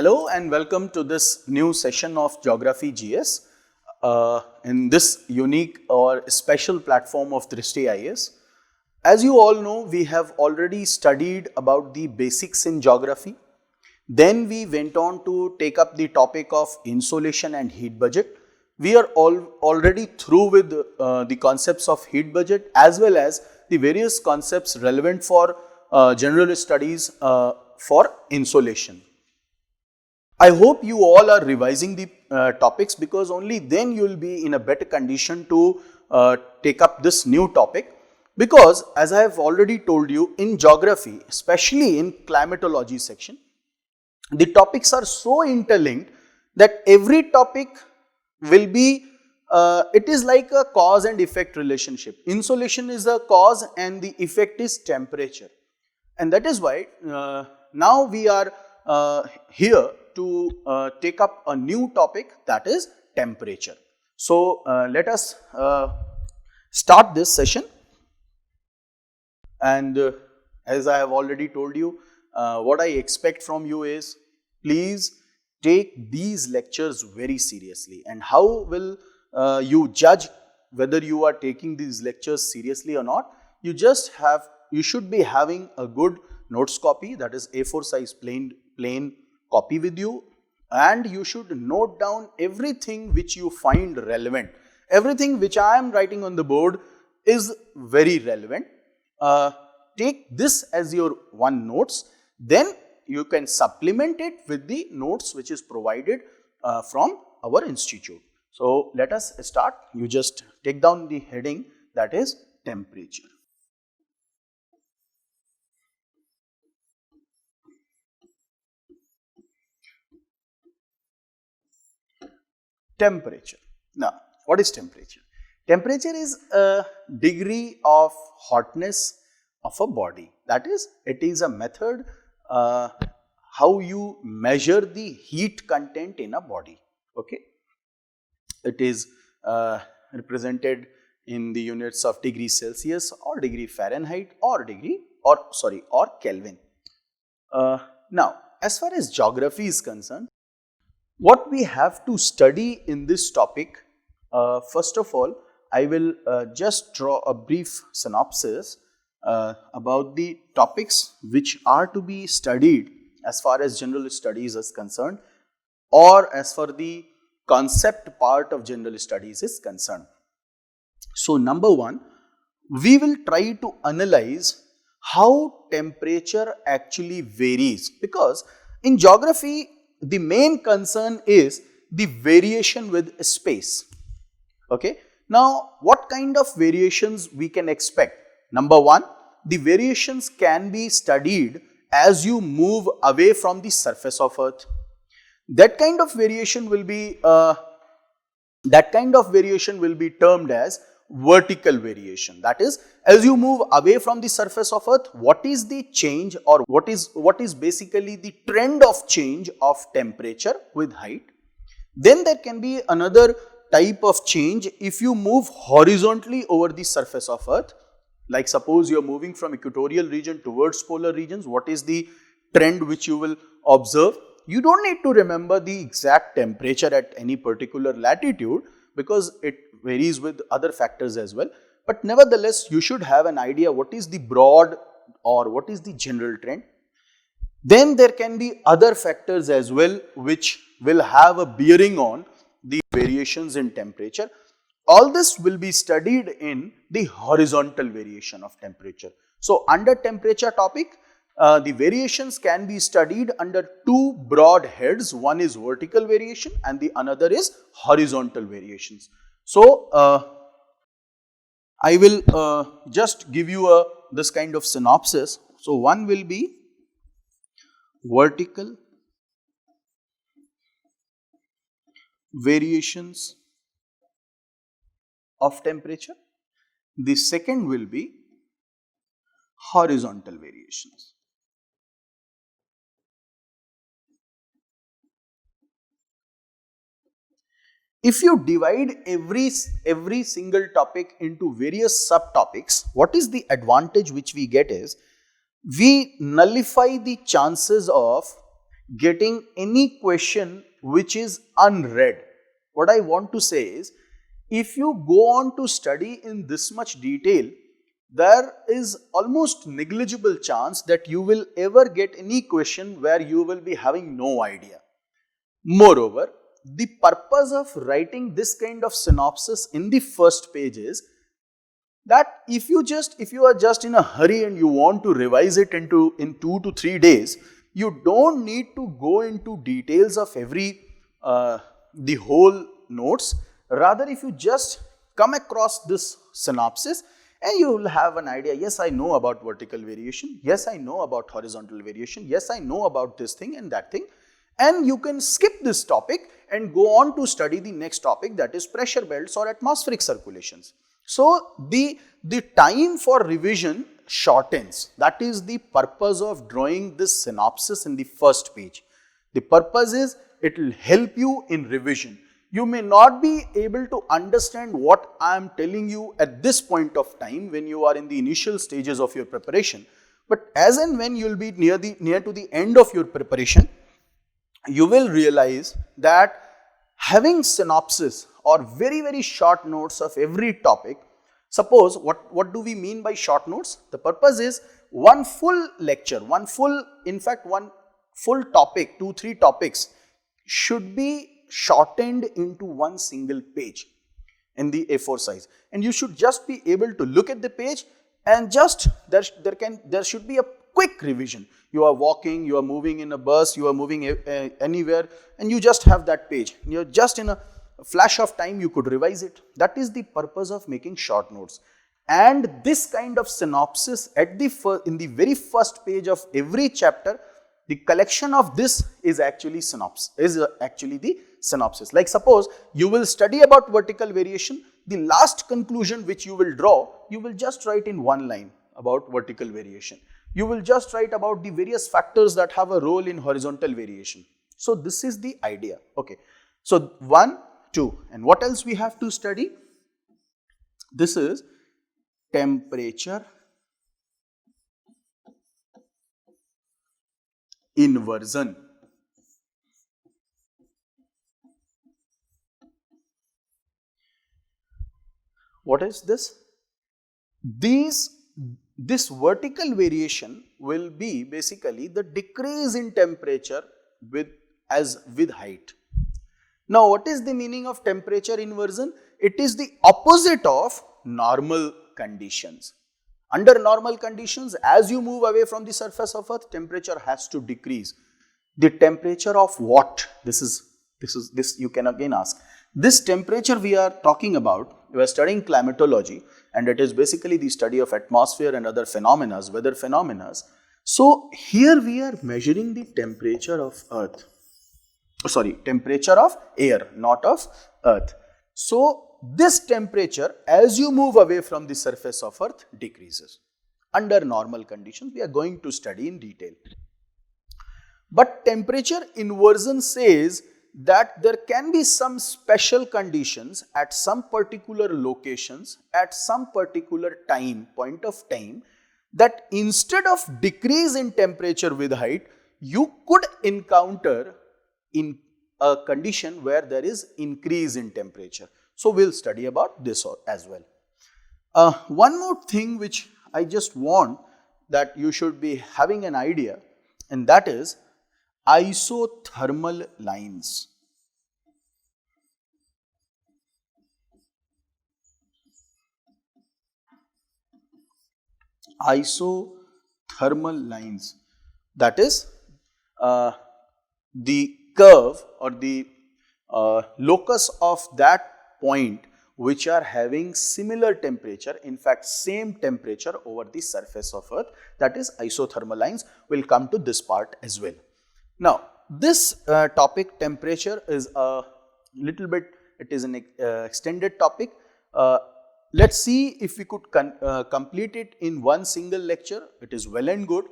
Hello and welcome to this new session of Geography GS in this unique or special platform of Drishti IAS. As you all know, we have already studied about the basics in geography. Then we went on to take up the topic of insolation and heat budget. We are already through with the concepts of heat budget as well as the various concepts relevant for general studies for insolation. I hope you all are revising the topics because only then you will be in a better condition to take up this new topic, because as I have already told you, in geography, especially in climatology section, the topics are so interlinked that every topic will be, it is like a cause and effect relationship. Insolation is the cause and the effect is temperature, and that is why now we are here to take up a new topic, that is temperature. So let us start this session, and as I have already told you, what I expect from you is, please take these lectures very seriously. And how will you judge whether you are taking these lectures seriously or not? You should be having a good notes copy, that is A4 size plain copy with you, and you should note down everything which you find relevant. Everything which I am writing on the board is very relevant. Take this as your one notes, then you can supplement it with the notes which is provided from our institute. So let us start. You just take down the heading, that is temperature. Temperature. Now, what is temperature? Temperature is a degree of hotness of a body. That is, it is a method how you measure the heat content in a body. Okay, it is represented in the units of degree Celsius or degree Fahrenheit or Kelvin. Now, as far as geography is concerned, what we have to study in this topic, first of all, I will just draw a brief synopsis about the topics which are to be studied as far as general studies is concerned, or as for the concept part of general studies is concerned. So, number one, we will try to analyze how temperature actually varies, because in geography, the main concern is the variation with space. Okay. Now, what kind of variations we can expect? Number one, the variations can be studied as you move away from the surface of Earth. That kind of variation will be termed as vertical variation. That is, as you move away from the surface of Earth, what is the change, or what is basically the trend of change of temperature with height. Then there can be another type of change if you move horizontally over the surface of Earth. Like suppose you are moving from equatorial region towards polar regions, what is the trend which you will observe? You don't need to remember the exact temperature at any particular latitude, because it varies with other factors as well. But nevertheless, you should have an idea what is the broad or what is the general trend. Then there can be other factors as well which will have a bearing on the variations in temperature. All this will be studied in the horizontal variation of temperature. So, under temperature topic, the variations can be studied under two broad heads. One is vertical variation and the another is horizontal variations. So, I will just give you this kind of synopsis. So, one will be vertical variations of temperature. The second will be horizontal variations. If you divide every single topic into various subtopics, what is the advantage which we get is, we nullify the chances of getting any question which is unread. What I want to say is, if you go on to study in this much detail, there is almost negligible chance that you will ever get any question where you will be having no idea. Moreover, the purpose of writing this kind of synopsis in the first page is that if you are just in a hurry and you want to revise it in 2 to 3 days, you don't need to go into details of every the whole notes. Rather, if you just come across this synopsis and you will have an idea, yes, I know about vertical variation, yes, I know about horizontal variation, yes, I know about this thing and that thing, and you can skip this topic and go on to study the next topic, that is pressure belts or atmospheric circulations. So, the time for revision shortens. That is the purpose of drawing this synopsis in the first page. The purpose is it will help you in revision. You may not be able to understand what I am telling you at this point of time when you are in the initial stages of your preparation, but as and when you will be near to the end of your preparation, you will realize that having synopsis or very short notes of every topic. Suppose, what do we mean by short notes? The purpose is one full lecture, one full topic, 2-3 topics should be shortened into one single page in the A4 size, and you should just be able to look at the page and just there should be a quick revision. You are walking, you are moving in a bus, you are moving anywhere, and you just have that page. You're just in a flash of time you could revise it. That is the purpose of making short notes. And this kind of synopsis in the very first page of every chapter, the collection of this is actually the synopsis. Like suppose you will study about vertical variation, the last conclusion which you will draw, you will just write in one line about vertical variation. You will just write about the various factors that have a role in horizontal variation. So this is the idea. Okay. So 1, 2, and what else we have to study? This is temperature inversion. What is this? This vertical variation will be basically the decrease in temperature with height. Now, what is the meaning of temperature inversion? It is the opposite of normal conditions. Under normal conditions, as you move away from the surface of Earth, temperature has to decrease. The temperature of what? This you can again ask. This temperature we are talking about, we are studying climatology, and it is basically the study of atmosphere and other phenomena, weather phenomena. So here we are measuring the temperature of Earth. Temperature of air, not of Earth. So this temperature, as you move away from the surface of Earth, decreases. Under normal conditions, we are going to study in detail. But temperature inversion says that there can be some special conditions at some particular locations, at some particular point of time, that instead of decrease in temperature with height, you could encounter in a condition where there is increase in temperature. So we'll study about this as well. One more thing which I just want that you should be having an idea, and that is isothermal lines. Isothermal lines, that is the curve or the locus of that point which are having similar temperature, in fact same temperature over the surface of Earth, that is isothermal lines. We'll come to this part as well. Now this topic, temperature, is a little bit, it is an extended topic. Let's see if we could complete it in one single lecture. It is well and good,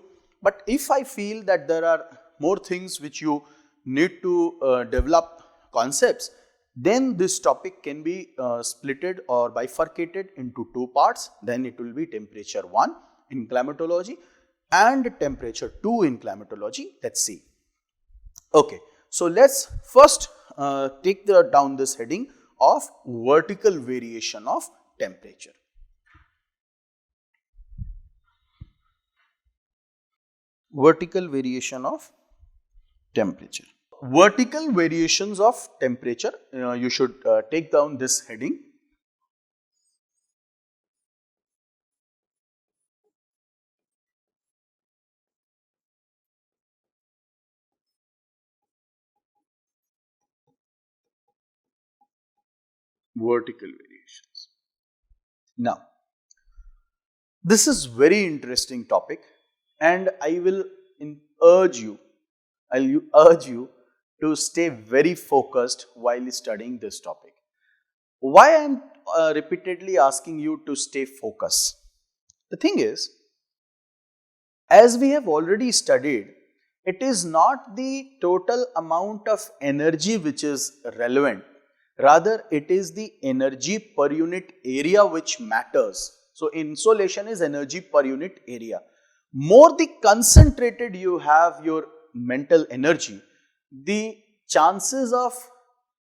but if I feel that there are more things which you need to develop concepts, then this topic can be splitted or bifurcated into 2 parts. Then it will be temperature 1 in climatology and temperature 2 in climatology. Let's see. Okay, so let's first take down this heading of vertical variation of temperature. Vertical variation of temperature. Vertical variations of temperature, you should take down this heading. Vertical variations. Now, this is very interesting topic, and I will urge you, urge you to stay very focused while studying this topic. Why I am repeatedly asking you to stay focused? The thing is, as we have already studied, it is not the total amount of energy which is relevant, rather it is the energy per unit area which matters. So, insolation is energy per unit area. More the concentrated you have your mental energy, the chances of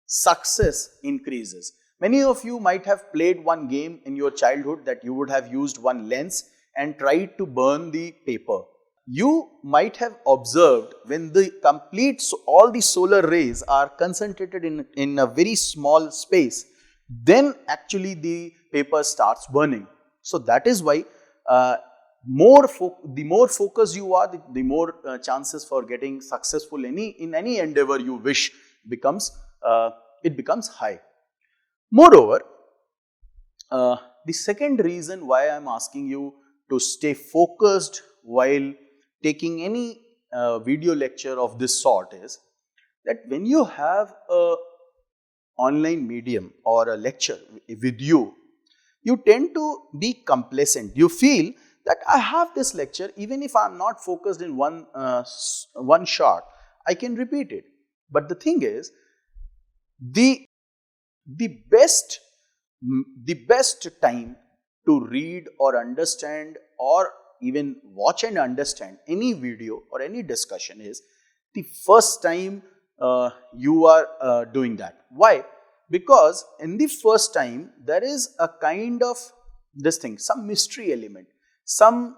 success increases. Many of you might have played one game in your childhood that you would have used one lens and tried to burn the paper. You might have observed when the all the solar rays are concentrated in a very small space, then actually the paper starts burning. So that is why the more focused you are, the more chances for getting successful in any endeavor you wish becomes high. Moreover, the second reason why I am asking you to stay focused while taking any video lecture of this sort is that when you have a online medium or a lecture with you, you tend to be complacent. You feel that I have this lecture, even if I am not focused in one shot, I can repeat it. But the thing is, the best time to read or understand or even watch and understand any video or any discussion is the first time you are doing that. Why? Because in the first time there is a kind of some mystery element, some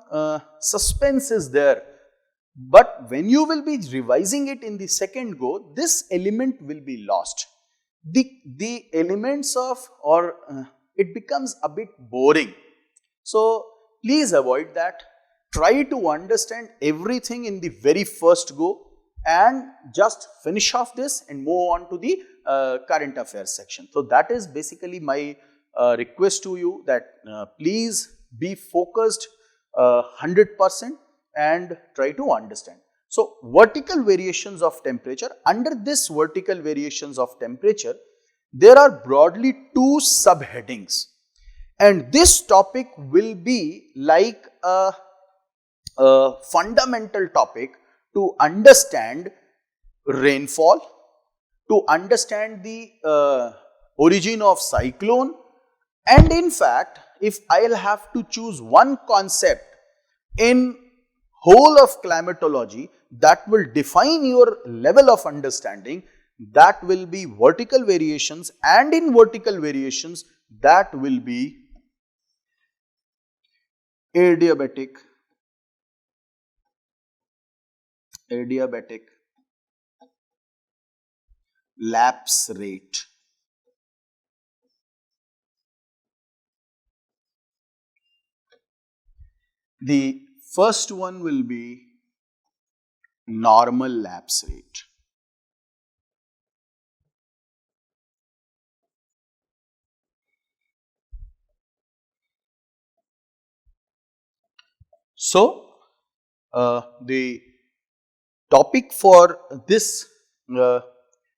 suspense is there. But when you will be revising it in the second go, this element will be lost. The elements of it becomes a bit boring. So please avoid that. Try to understand everything in the very first go and just finish off this and move on to the current affairs section. So that is basically my request to you, that please be focused 100% and try to understand. So vertical variations of temperature. Under this vertical variations of temperature, there are broadly two subheadings, and this topic will be like a fundamental topic to understand rainfall, to understand the origin of cyclone, and in fact, if I'll have to choose one concept in whole of climatology that will define your level of understanding, that will be vertical variations, and in vertical variations that will be adiabatic lapse rate. The first one will be normal lapse rate. So, the topic for this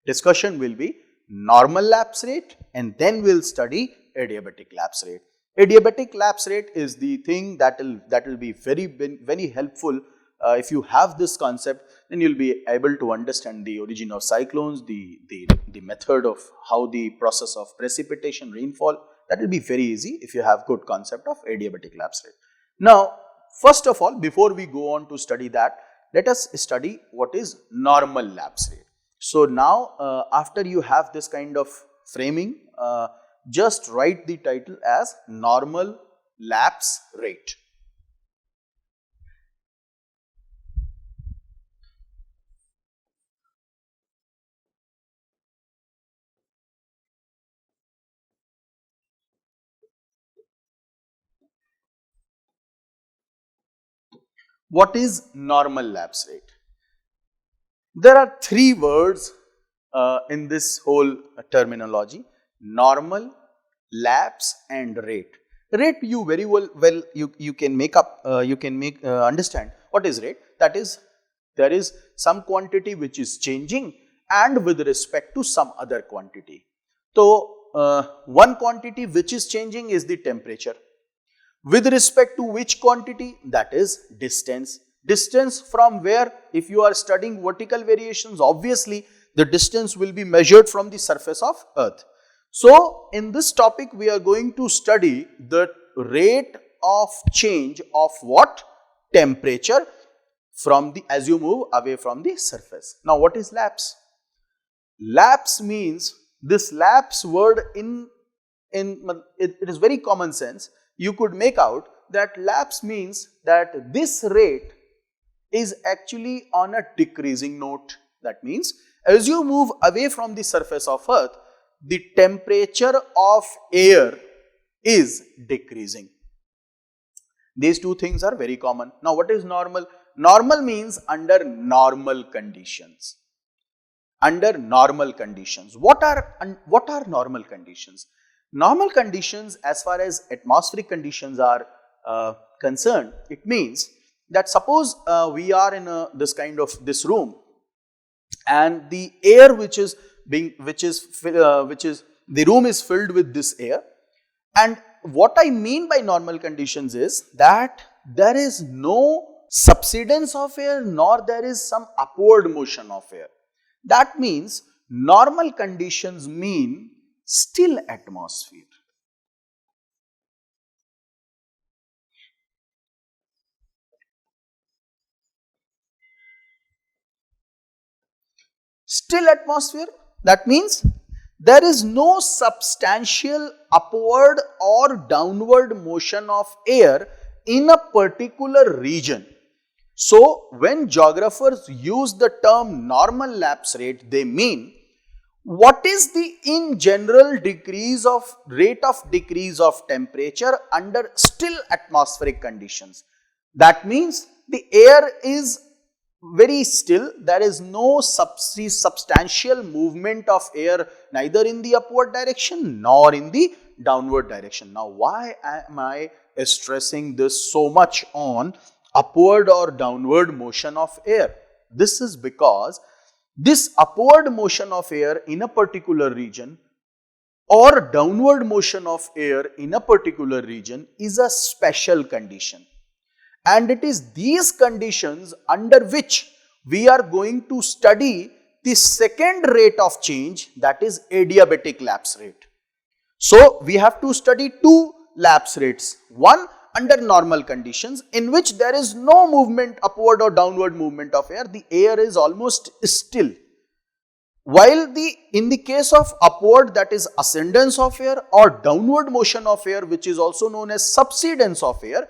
discussion will be normal lapse rate, and then we will study adiabatic lapse rate. Adiabatic lapse rate is the thing that will be very helpful. If you have this concept, then you will be able to understand the origin of cyclones, the method of how the process of precipitation, rainfall. That will be very easy if you have good concept of adiabatic lapse rate. Now, first of all, before we go on to study that, let us study what is normal lapse rate. So now after you have this kind of framing, just write the title as normal lapse rate. What is normal lapse rate? There are three words in this whole terminology: normal, lapse and rate. Rate you very well you can make up, understand what is rate. That is, there is some quantity which is changing and with respect to some other quantity. So one quantity which is changing is the temperature. With respect to which quantity? That is distance. Distance from where? If you are studying vertical variations, obviously the distance will be measured from the surface of earth. So in this topic we are going to study the rate of change of what? Temperature from the, as you move away from the surface. Now what is lapse? Lapse means, this lapse word it is very common sense. You could make out that lapse means that this rate is actually on a decreasing note. That means as you move away from the surface of earth, the temperature of air is decreasing. These two things are very common. Now what is normal? Normal means under normal conditions. Under normal conditions. What are normal conditions? Normal conditions, as far as atmospheric conditions are concerned, it means that suppose we are in this room, and the air the room is filled with this air, and what I mean by normal conditions is that there is no subsidence of air nor there is some upward motion of air. That means normal conditions mean still atmosphere. Still atmosphere, that means there is no substantial upward or downward motion of air in a particular region. So when geographers use the term normal lapse rate, they mean what is the in general rate of decrease of temperature under still atmospheric conditions. That means the air is very still, there is no substantial movement of air neither in the upward direction nor in the downward direction. Now why am I stressing this so much on upward or downward motion of air? This is because this upward motion of air in a particular region or downward motion of air in a particular region is a special condition. And it is these conditions under which we are going to study the second rate of change, that is adiabatic lapse rate. So we have to study two lapse rates. One under normal conditions in which there is no movement, upward or downward movement of air, the air is almost still. While in the case of upward, that is ascendance of air, or downward motion of air, which is also known as subsidence of air,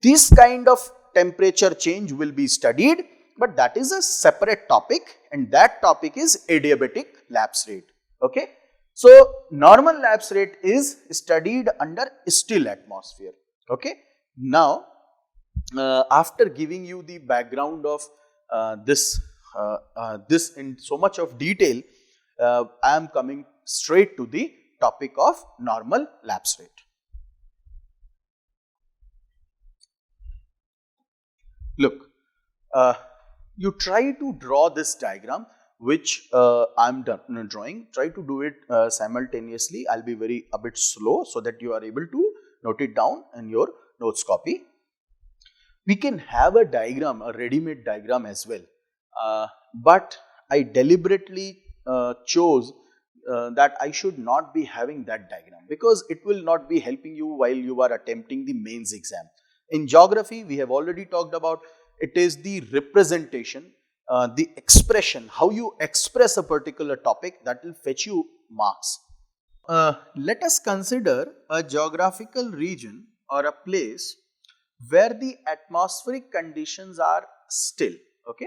this kind of temperature change will be studied, but that is a separate topic, and that topic is adiabatic lapse rate. Okay. So normal lapse rate is studied under still atmosphere. Okay. Now after giving you the background of this in so much of detail, I am coming straight to the topic of normal lapse rate. Look, you try to draw this diagram which I am drawing. Try to do it simultaneously. I will be a bit slow so that you are able to note it down in your notes copy. We can have a diagram, a ready-made diagram as well, but I deliberately chose that I should not be having that diagram because it will not be helping you while you are attempting the mains exam. In geography, we have already talked about it is the representation, the expression, how you express a particular topic that will fetch you marks. Let us consider a geographical region or a place where the atmospheric conditions are still. Okay,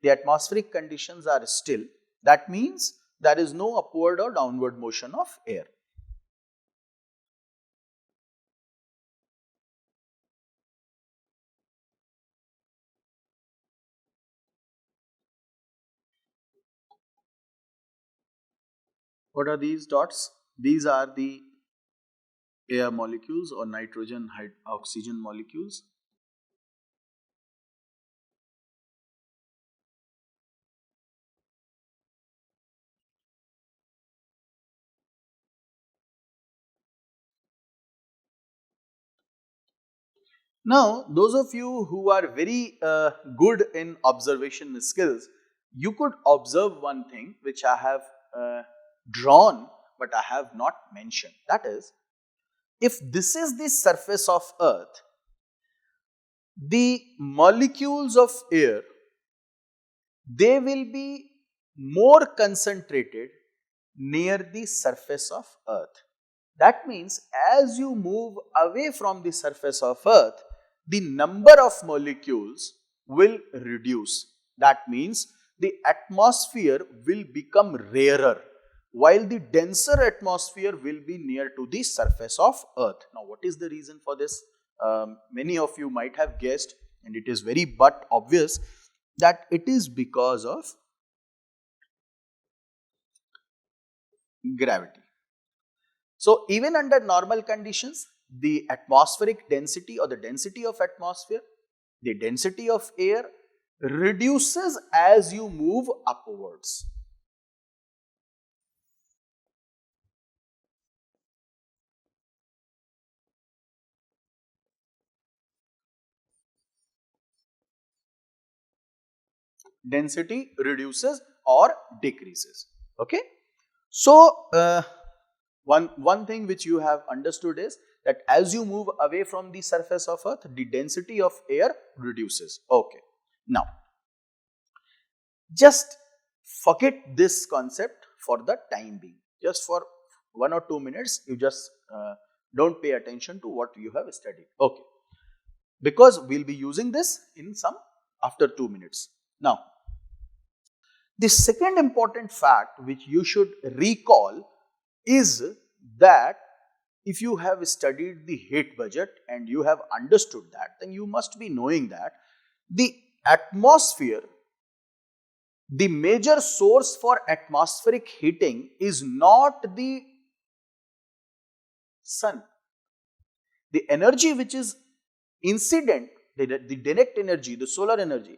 the atmospheric conditions are still. That means there is no upward or downward motion of air. What are these dots? These are the air molecules or nitrogen, oxygen molecules. Now, those of you who are very good in observation skills, you could observe one thing which I have drawn but I have not mentioned. That is, if this is the surface of Earth, the molecules of air, they will be more concentrated near the surface of Earth. That means as you move away from the surface of Earth, the number of molecules will reduce. That means the atmosphere will become rarer, while the denser atmosphere will be near to the surface of Earth. Now, what is the reason for this? Many of you might have guessed, and it is very but obvious that it is because of gravity. So, even under normal conditions, the atmospheric density or the density of atmosphere, the density of air reduces as you move upwards. Density reduces or decreases. Okay. So, one thing which you have understood is that as you move away from the surface of Earth, the density of air reduces. Okay. Now, just forget this concept for the time being. Just for 1 or 2 minutes, you just don't pay attention to what you have studied. Okay. Because we'll be using this in some after 2 minutes. Now, the second important fact which you should recall is that if you have studied the heat budget and you have understood that, then you must be knowing that the atmosphere, the major source for atmospheric heating is not the sun. The energy which is incident, the direct energy, the solar energy,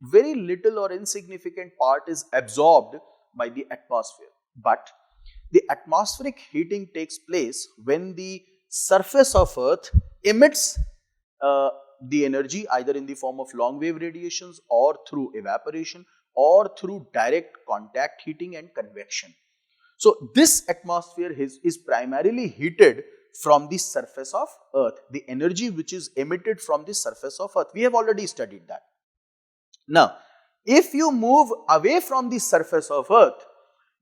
very little or insignificant part is absorbed by the atmosphere. But the atmospheric heating takes place when the surface of Earth emits the energy either in the form of long wave radiations or through evaporation or through direct contact heating and convection. So, this atmosphere is primarily heated from the surface of Earth, the energy which is emitted from the surface of Earth. We have already studied that. Now, if you move away from the surface of Earth,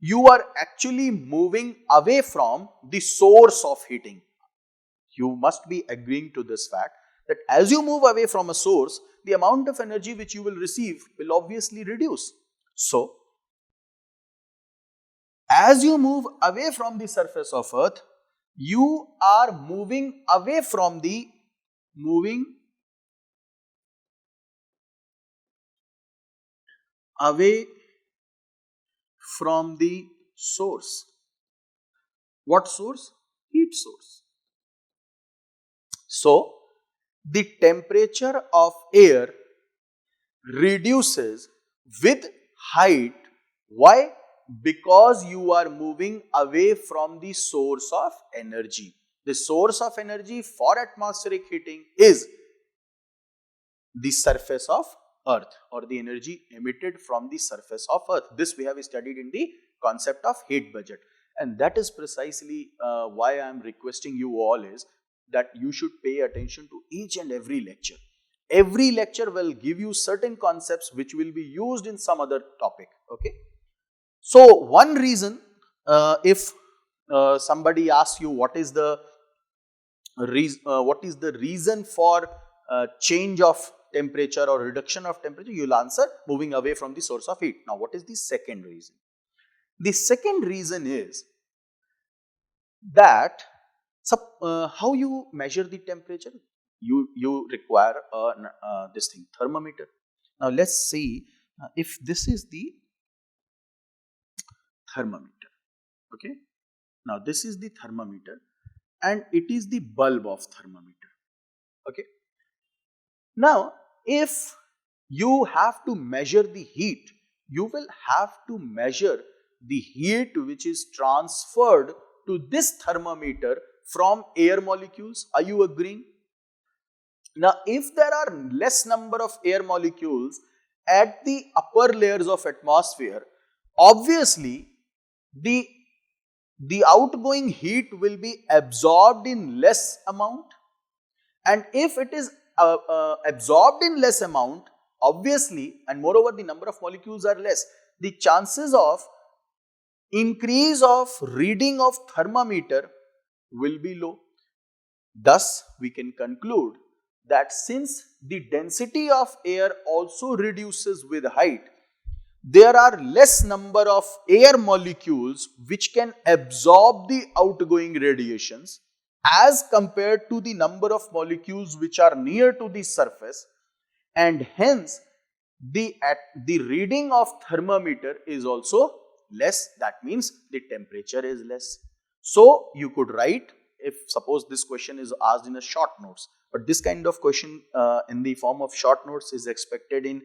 you are actually moving away from the source of heating. You must be agreeing to this fact that as you move away from a source, the amount of energy which you will receive will obviously reduce. So, as you move away from the surface of Earth, you are moving away from the source. What source? Heat source. So, the temperature of air reduces with height. Why? Because you are moving away from the source of energy. The source of energy for atmospheric heating is the surface of Earth or the energy emitted from the surface of Earth. This we have studied in the concept of heat budget, and that is precisely why I am requesting you all is that you should pay attention to each and every lecture. Every lecture will give you certain concepts which will be used in some other topic. Okay. So one reason, if somebody asks you what is the reason for change of temperature or reduction of temperature, you will answer moving away from the source of heat. Now, what is the second reason? The second reason is that how you measure the temperature. You require this thing, thermometer. Now, let's see if this is the thermometer. Okay. Now, this is the thermometer and it is the bulb of thermometer. Okay. Now, if you have to measure the heat, you will have to measure the heat which is transferred to this thermometer from air molecules. Are you agreeing? Now, if there are less number of air molecules at the upper layers of atmosphere, obviously the outgoing heat will be absorbed in less amount, and if it is absorbed in less amount, obviously, and moreover the number of molecules are less, the chances of increase of reading of thermometer will be low. Thus, we can conclude that since the density of air also reduces with height, there are less number of air molecules which can absorb the outgoing radiations as compared to the number of molecules which are near to the surface, and hence the reading of thermometer is also less. That means the temperature is less. So you could write, if suppose this question is asked in a short notes, but this kind of question in the form of short notes is expected in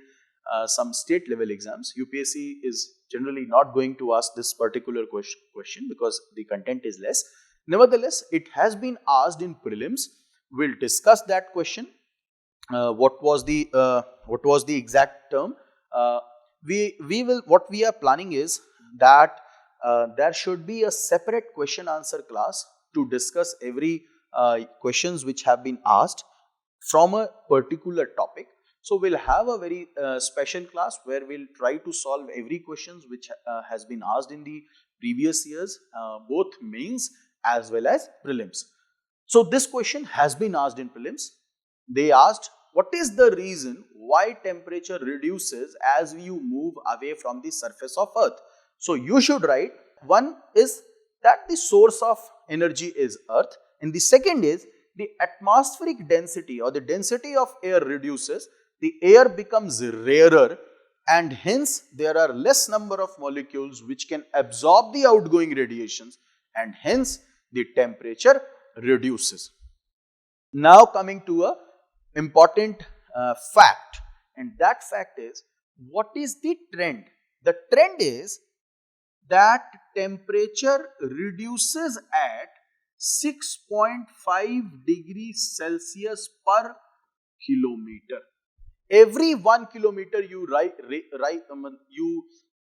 some state level exams. UPSC is generally not going to ask this particular question because the content is less. Nevertheless, it has been asked in prelims. We'll discuss that question. What was the exact term? What we are planning is that there should be a separate question answer class to discuss every questions which have been asked from a particular topic. So we'll have a very special class where we'll try to solve every questions which has been asked in the previous years, both mains as well as prelims. So this question has been asked in prelims. They asked, what is the reason why temperature reduces as you move away from the surface of Earth? So you should write, one is that the source of energy is Earth, and the second is the atmospheric density or the density of air reduces, the air becomes rarer, and hence there are less number of molecules which can absorb the outgoing radiations, and hence the temperature reduces. Now coming to a important fact, and that fact is, what is the trend? The trend is that temperature reduces at 6.5 degrees Celsius per kilometer. Every 1 kilometer you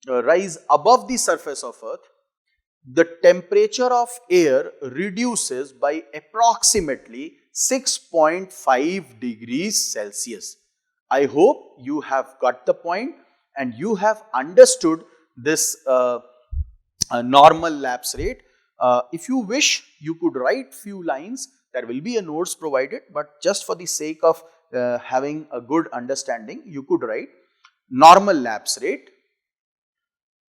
rise above the surface of Earth, the temperature of air reduces by approximately 6.5 degrees Celsius. I hope you have got the point and you have understood this normal lapse rate. If you wish, you could write few lines. There will be a notes provided, but just for the sake of having a good understanding, you could write normal lapse rate.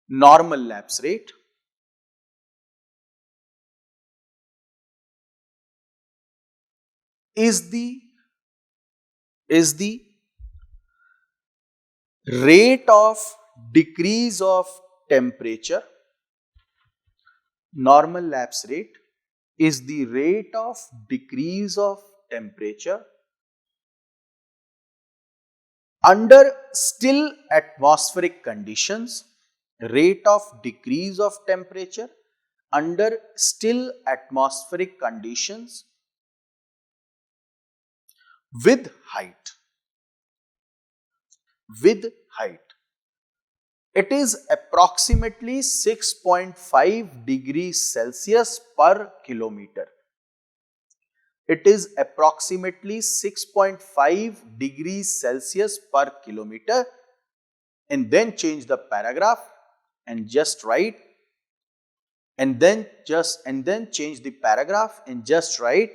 Normal lapse rate is the rate of decrease of temperature. Normal lapse rate is the rate of decrease of temperature under still atmospheric conditions. Rate of decrease of temperature under still atmospheric conditions with height. With height. It is approximately 6.5 degrees Celsius per kilometer. it is approximately 6.5 degrees Celsius per kilometer, and then change the paragraph and just write, and then change the paragraph and just write,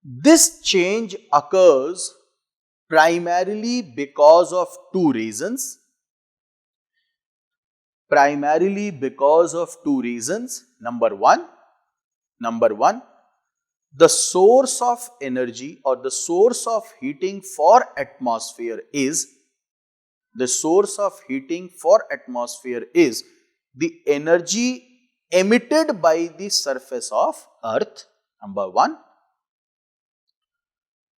this change occurs primarily because of two reasons. Primarily because of two reasons. Number one, the source of energy or the source of heating for atmosphere is the energy emitted by the surface of earth, number one.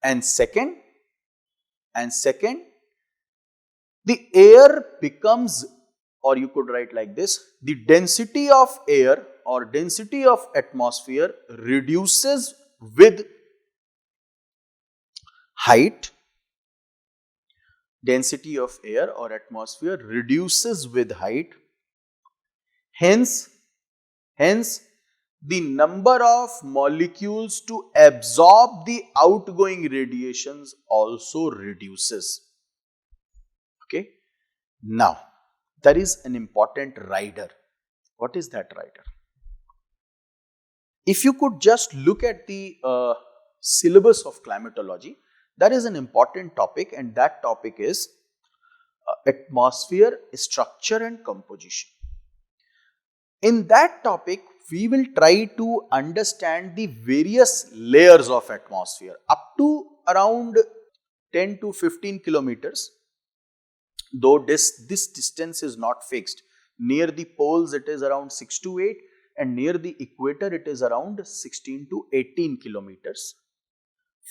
And second, the air becomes, or you could write like this, the density of air or density of atmosphere reduces with height. Density of air or atmosphere reduces with height. Hence, the number of molecules to absorb the outgoing radiations also reduces. Okay. Now, there is an important rider. What is that rider? If you could just look at the syllabus of climatology, there is an important topic, and that topic is atmosphere, structure and composition. In that topic, we will try to understand the various layers of atmosphere up to around 10 to 15 kilometers, though this distance is not fixed. Near the poles it is around 6 to 8, and near the equator it is around 16 to 18 kilometers.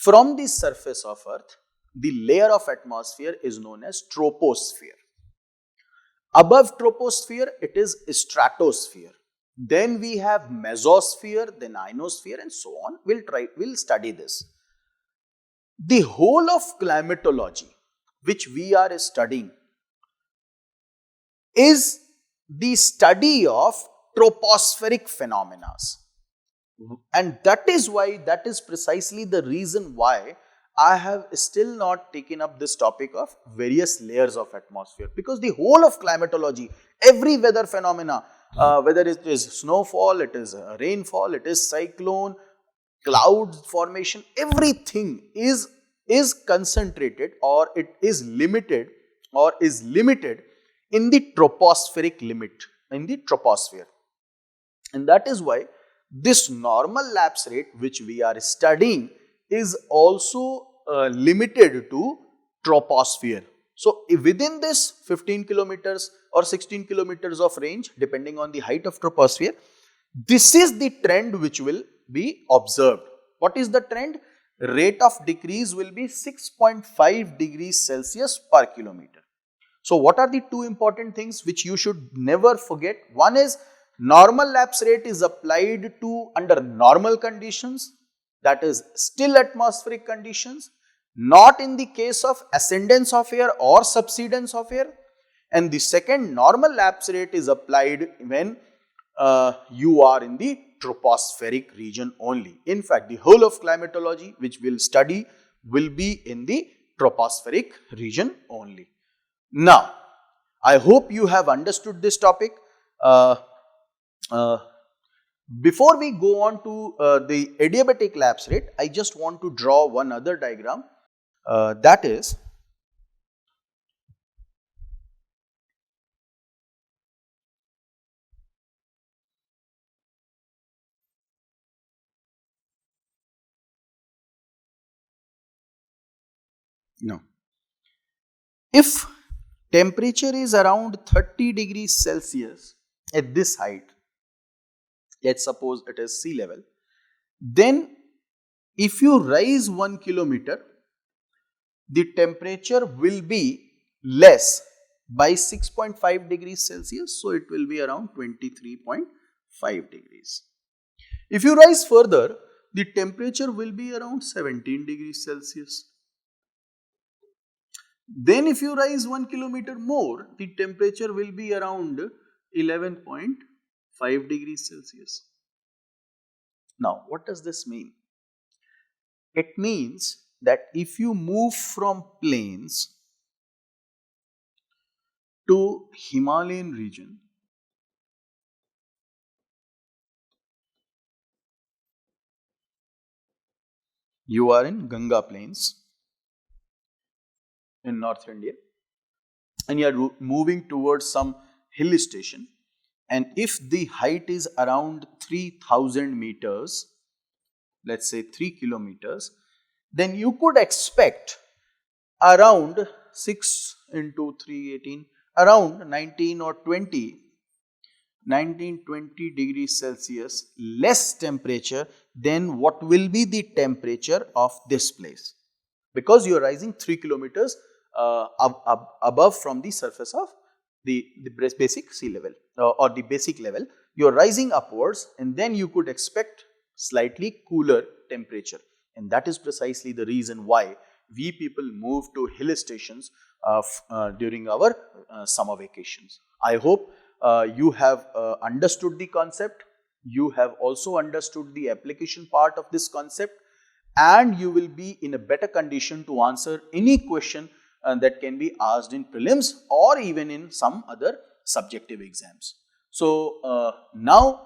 From the surface of earth, the layer of atmosphere is known as troposphere. Above troposphere, it is stratosphere. Then we have mesosphere, then ionosphere, and so on. We'll study this. The whole of climatology, which we are studying, is the study of tropospheric phenomena. And that is precisely the reason why I have still not taken up this topic of various layers of atmosphere, because the whole of climatology, every weather phenomena, whether it is snowfall, it is rainfall, it is cyclone, cloud formation, everything is concentrated, or it is limited in the tropospheric limit, in the troposphere. And that is why this normal lapse rate which we are studying is also limited to troposphere. So, within this 15 kilometers or 16 kilometers of range, depending on the height of troposphere, this is the trend which will be observed. What is the trend? Rate of decrease will be 6.5 degrees Celsius per kilometer. So, what are the two important things which you should never forget? One is normal lapse rate is applied to under normal conditions, that is still atmospheric conditions, not in the case of ascendance of air or subsidence of air. And the second, normal lapse rate is applied when you are in the tropospheric region only. In fact, the whole of climatology which we will study will be in the tropospheric region only. Now, I hope you have understood this topic. Before we go on to the adiabatic lapse rate, I just want to draw one other diagram. That is, if temperature is around 30 degrees Celsius at this height, let's suppose it is sea level, then if you rise 1 kilometer, the temperature will be less by 6.5 degrees Celsius, so it will be around 23.5 degrees. If you rise further, the temperature will be around 17 degrees Celsius. Then if you rise 1 kilometer more, the temperature will be around 11.5 degrees Celsius. Now, what does this mean? It means that if you move from plains to Himalayan region, you are in Ganga plains in North India, and you are moving towards some hill station, and if the height is around 3000 meters, let's say 3 kilometers, then you could expect around 6 into 3 18, around 19 degrees Celsius less temperature than what will be the temperature of this place, because you are rising 3 kilometers above from the surface of the basic sea level or the basic level. You are rising upwards, and then you could expect slightly cooler temperature, and that is precisely the reason why we people move to hill stations during our summer vacations. I hope you have understood the concept. You have also understood the application part of this concept, and you will be in a better condition to answer any question that can be asked in prelims or even in some other subjective exams. So now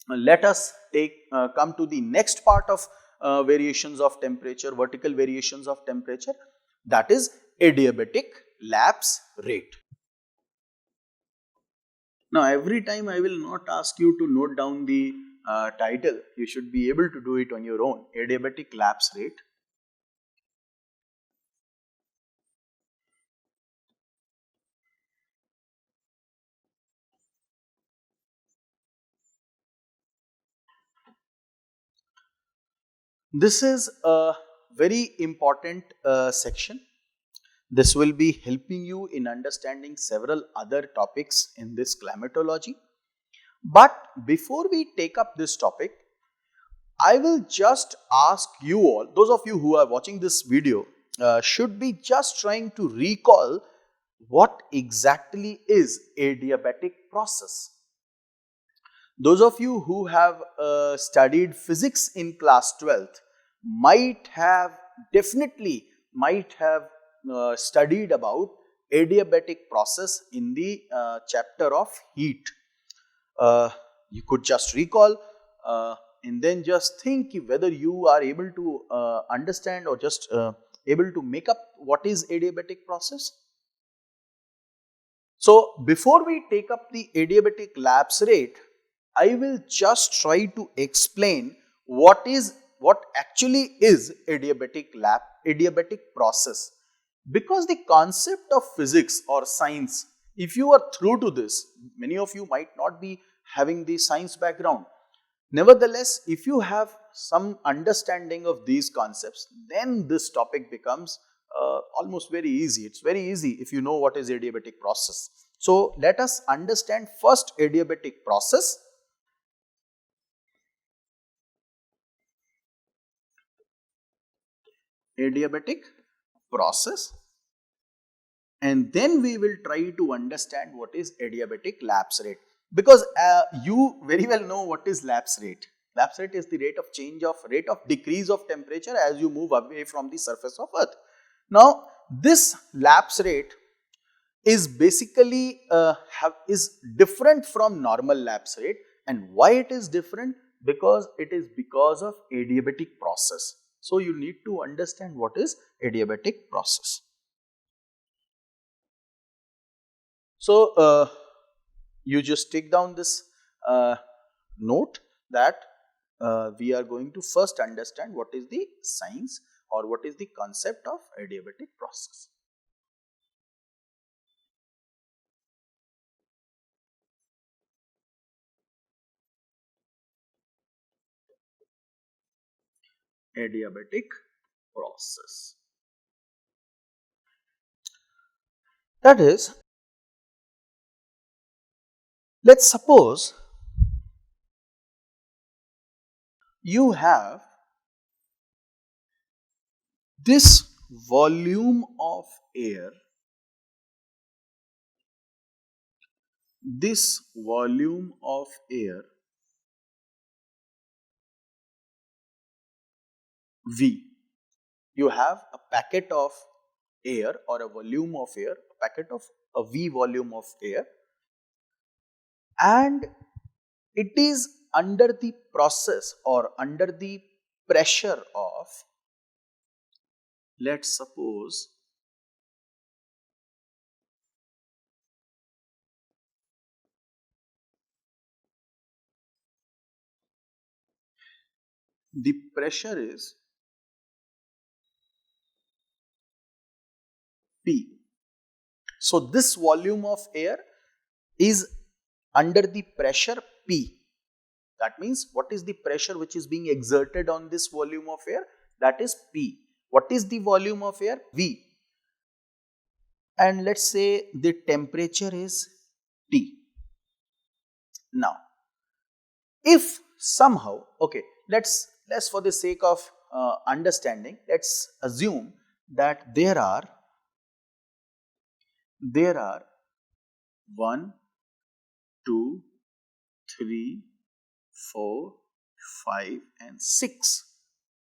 let us come to the next part of variations of temperature, vertical variations of temperature, that is adiabatic lapse rate. Now, every time I will not ask you to note down the title. You should be able to do it on your own. Adiabatic lapse rate. This is a very important section. This will be helping you in understanding several other topics in this climatology. But before we take up this topic, I will just ask you all, those of you who are watching this video, should be just trying to recall what exactly is adiabatic process. Those of you who have studied physics in class 12th might have studied about adiabatic process in the chapter of heat. You could just recall and then just think whether you are able to understand or just able to make up what is adiabatic process. So, before we take up the adiabatic lapse rate, I will just try to explain what actually is adiabatic process. Because the concept of physics or science, if you are through to this, many of you might not be having the science background. Nevertheless, if you have some understanding of these concepts, then this topic becomes almost very easy. It's very easy if you know what is adiabatic process. So, let us understand first adiabatic process. Adiabatic process, and then we will try to understand what is adiabatic lapse rate, because you very well know what is lapse rate. Lapse rate is the rate of decrease of temperature as you move away from the surface of earth. Now, this lapse rate is basically is different from normal lapse rate. And why it is different? Because it is because of adiabatic process. So, you need to understand what is adiabatic process. So, you just take down this note that we are going to first understand what is the science or what is the concept of adiabatic process. Adiabatic process. That is, let's suppose you have this volume of air, this volume of air V. You have a packet of air or a volume of air, a packet of a V volume of air, and it is under the process or under the pressure of, let's suppose, the pressure is P. So this volume of air is under the pressure P. That means what is the pressure which is being exerted on this volume of air? That is P. What is the volume of air? V. And let's say the temperature is T. Now, if somehow, okay, let's for the sake of understanding, let's assume that there are 1, 2, 3, 4, 5 and 6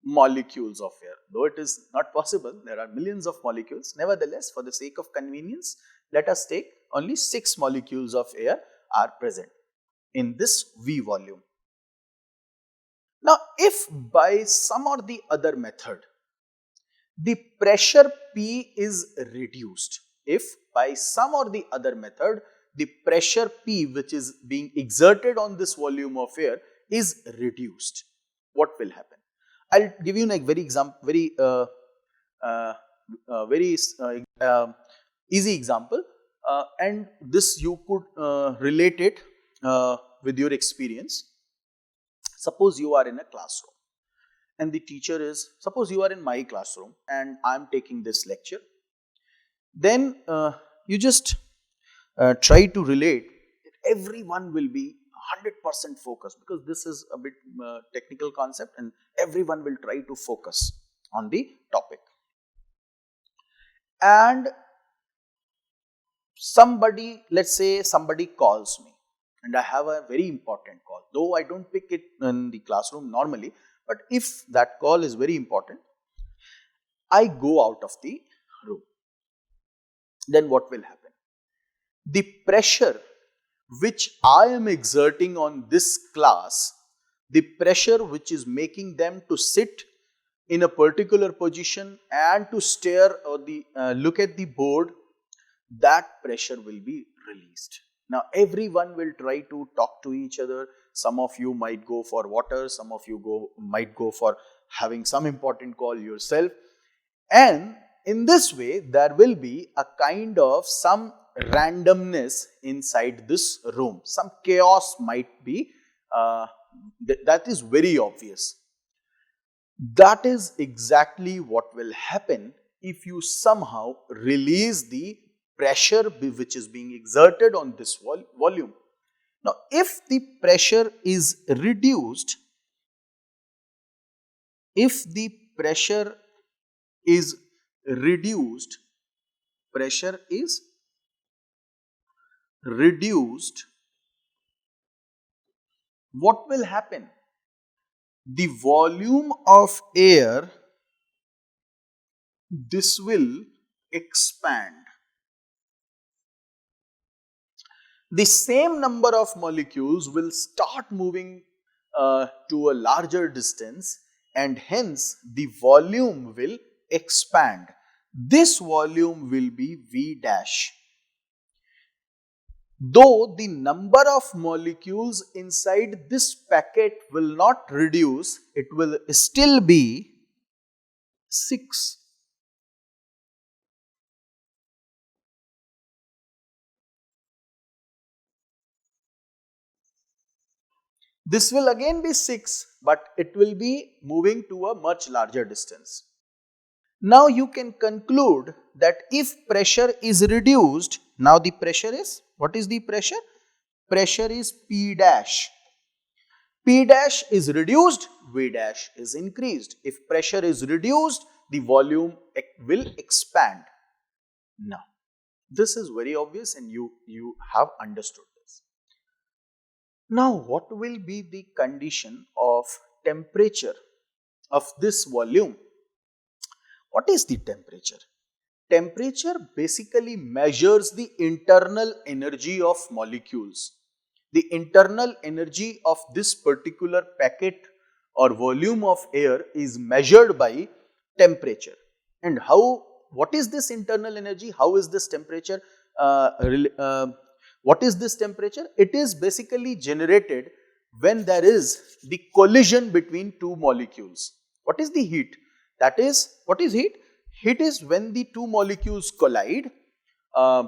molecules of air. Though it is not possible, there are millions of molecules. Nevertheless, for the sake of convenience, let us take only 6 molecules of air are present in this V volume. Now, if by some or the other method, the pressure P is reduced, if by some or the other method, the pressure P which is being exerted on this volume of air is reduced, what will happen? I'll give you a very easy example, and this you could relate it with your experience. Suppose you are in a classroom and the teacher is, suppose you are in my classroom and I am taking this lecture. Then you just try to relate that everyone will be 100% focused, because this is a bit technical concept and everyone will try to focus on the topic. And somebody, let's say somebody calls me and I have a very important call, though I don't pick it in the classroom normally, but if that call is very important, I go out of the room. Then what will happen? The pressure which I am exerting on this class, the pressure which is making them to sit in a particular position and to stare or look at the board, that pressure will be released. Now everyone will try to talk to each other. Some of you might go for water, some of you might go for having some important call yourself, and in this way there will be a kind of some randomness inside this room. Some chaos might be, that is very obvious. That is exactly what will happen if you somehow release the pressure which is being exerted on this volume. Now, if the pressure is reduced, pressure is reduced, what will happen? The volume of air, this will expand. The same number of molecules will start moving to a larger distance, and hence the volume will expand. This volume will be V dash. Though the number of molecules inside this packet will not reduce, it will still be 6. This will again be 6, but it will be moving to a much larger distance. Now you can conclude that if pressure is reduced, now the pressure is, what is the pressure? Pressure is P dash. P dash is reduced, V dash is increased. If pressure is reduced, the volume will expand. Now, this is very obvious and you have understood this. Now, what will be the condition of temperature of this volume. What is the temperature? Temperature basically measures the internal energy of molecules. The internal energy of this particular packet or volume of air is measured by temperature. And what is this internal energy? How is this temperature? What is this temperature? It is basically generated when there is the collision between two molecules. What is the heat? That is, what is heat? Heat is when the two molecules collide.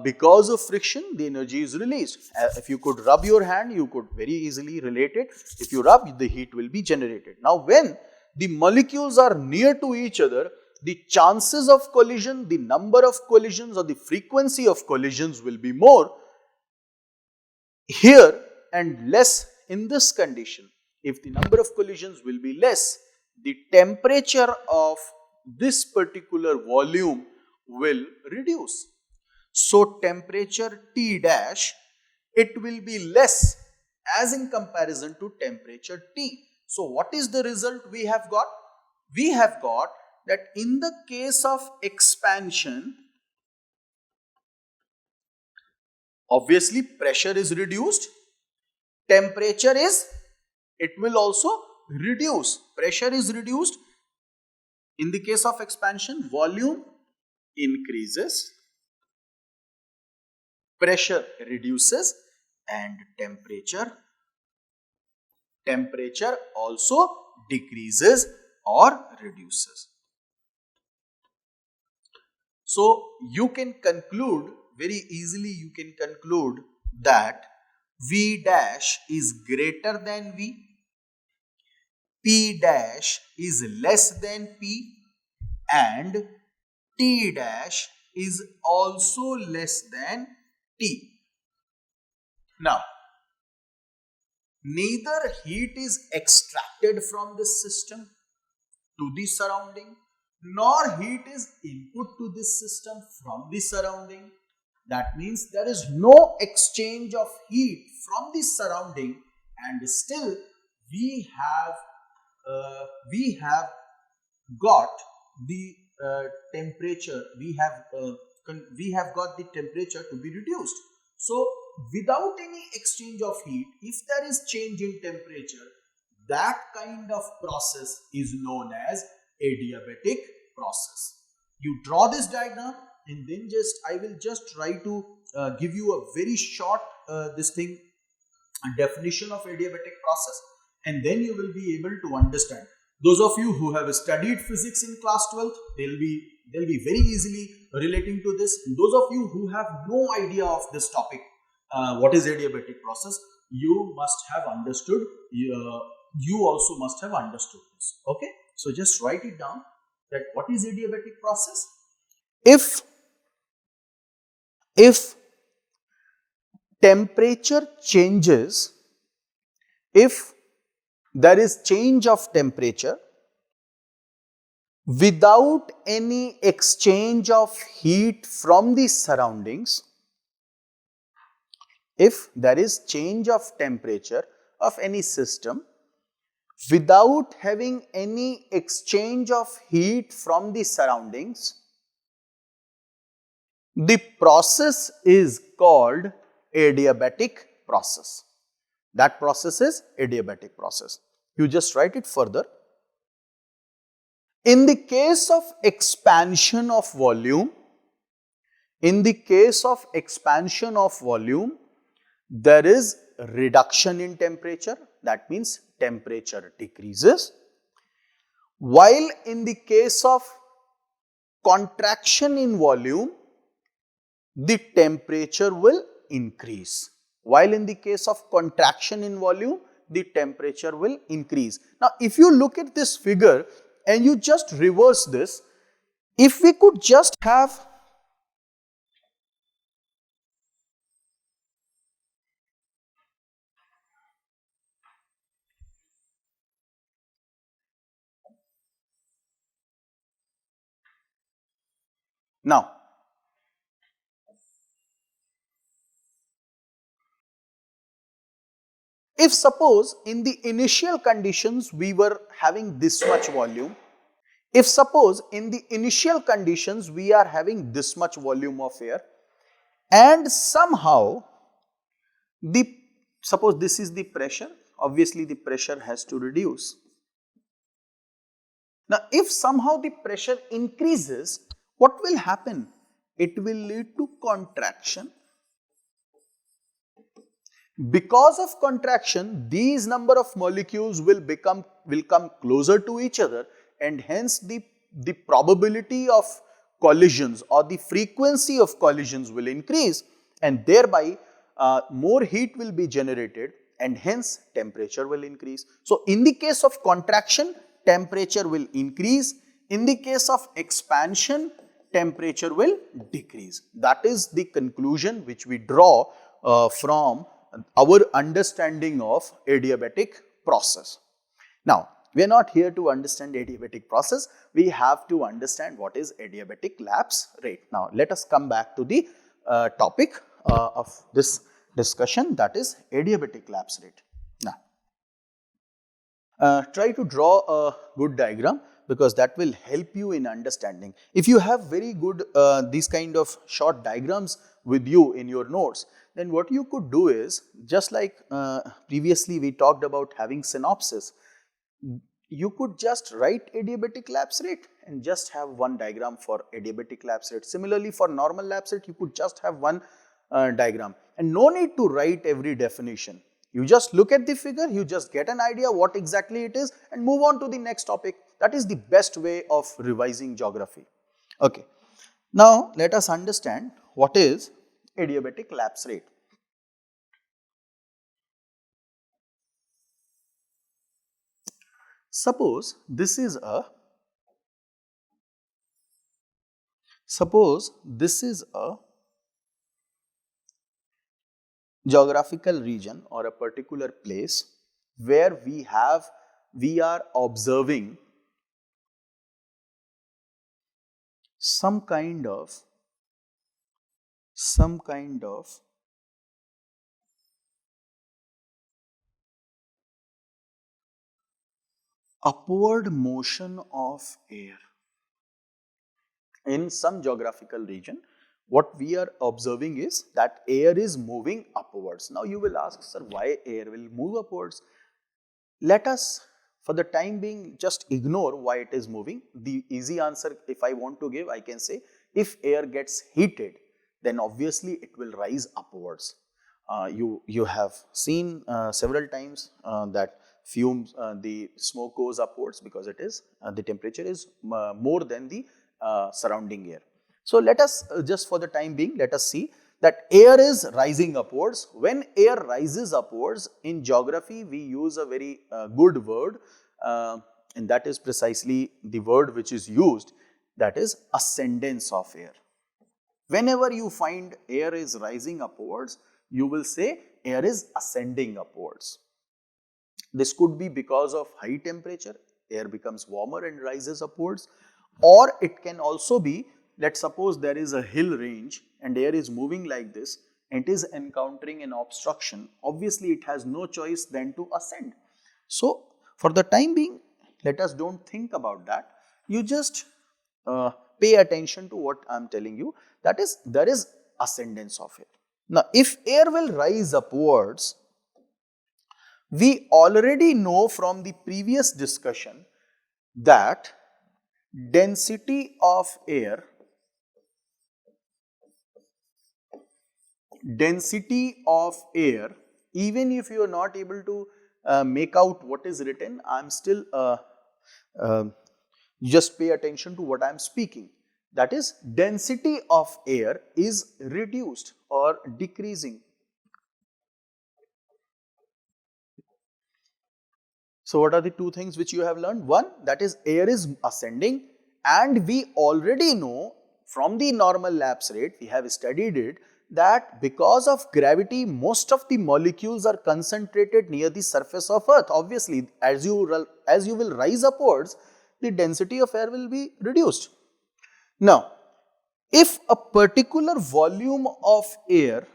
Because of friction, the energy is released. If you could rub your hand, you could very easily relate it. If you rub, the heat will be generated. Now, when the molecules are near to each other, the chances of collision, the number of collisions or the frequency of collisions will be more here and less in this condition. If the number of collisions will be less, the temperature of this particular volume will reduce. So, temperature T dash, it will be less as in comparison to temperature T. So, what is the result we have got? We have got that in the case of expansion, obviously pressure is reduced, temperature is, it will also reduce, pressure is reduced. In the case of expansion, volume increases, pressure reduces, and temperature also decreases or reduces. So you can conclude very easily, you can conclude that V dash is greater than V, P dash is less than P, and T dash is also less than T. Now, neither heat is extracted from this system to the surrounding, nor heat is input to this system from the surrounding. That means there is no exchange of heat from the surrounding, and still we have got the temperature. We have got the temperature to be reduced. So, without any exchange of heat, if there is change in temperature, that kind of process is known as adiabatic process. You draw this diagram, and then I will just try to give you a very short definition of adiabatic process, and then you will be able to understand. Those of you who have studied physics in class 12th, they'll be very easily relating to this. And those of you who have no idea of this topic, what is adiabatic process, you must have understood. You also must have understood this. Okay, so just write it down that what is adiabatic process. If temperature changes, if there is change of temperature without any exchange of heat from the surroundings, if there is change of temperature of any system without having any exchange of heat from the surroundings, the process is called adiabatic process. That process is adiabatic process. You just write it further. In the case of expansion of volume, there is reduction in temperature. That means temperature decreases. While in the case of contraction in volume, the temperature will increase. While in the case of contraction in volume, the temperature will increase. Now, if you look at this figure and you just reverse this, if we could just have now, If suppose in the initial conditions we were having this much volume, if suppose in the initial conditions we are having this much volume of air, and somehow suppose this is the pressure, obviously the pressure has to reduce. Now if somehow the pressure increases, what will happen? It will lead to contraction. Because of contraction, these number of molecules will come closer to each other, and hence the probability of collisions or the frequency of collisions will increase, and thereby more heat will be generated, and hence temperature will increase. So in the case of contraction, temperature will increase. In the case of expansion, temperature will decrease. That is the conclusion which we draw from our understanding of adiabatic process. Now, we are not here to understand adiabatic process, we have to understand what is adiabatic lapse rate. Now, let us come back to the topic of this discussion, that is adiabatic lapse rate. Now, try to draw a good diagram, because that will help you in understanding. If you have very good these kind of short diagrams with you in your notes, then what you could do is, just like previously we talked about having synopsis, you could just write adiabatic lapse rate and just have one diagram for adiabatic lapse rate. Similarly, for normal lapse rate, you could just have one diagram, and no need to write every definition. You just look at the figure, you just get an idea what exactly it is, and move on to the next topic. That is the best way of revising geography. Okay. Now, let us understand what is adiabatic lapse rate. Suppose this is a geographical region or a particular place where we are observing some kind of upward motion of air. In some geographical region, what we are observing is that air is moving upwards. Now you will ask, sir, why air will move upwards? Let us, for the time being, just ignore why it is moving. The easy answer, if I want to give, I can say, if air gets heated, then obviously it will rise upwards. You have seen several times that fumes, the smoke goes upwards because it is the temperature is more than the surrounding air. So let us just for the time being, let us see that air is rising upwards. When air rises upwards, in geography we use a very good word, and that is precisely the word which is used, that is ascendance of air. Whenever you find air is rising upwards, you will say air is ascending upwards. This could be because of high temperature, air becomes warmer and rises upwards, or it can also be, let's suppose there is a hill range and air is moving like this and it is encountering an obstruction. Obviously, it has no choice than to ascend. So, for the time being, let us don't think about that. You just pay attention to what I am telling you, that is, there is ascendance of air. Now, if air will rise upwards, we already know from the previous discussion that density of air, even if you are not able to make out what is written, I am still just pay attention to what I am speaking. That is, density of air is reduced or decreasing. So, what are the two things which you have learned? One, that is air is ascending, and we already know from the normal lapse rate, we have studied it, that because of gravity, most of the molecules are concentrated near the surface of Earth. Obviously, as you will rise upwards, the density of air will be reduced. Now, if a particular volume of air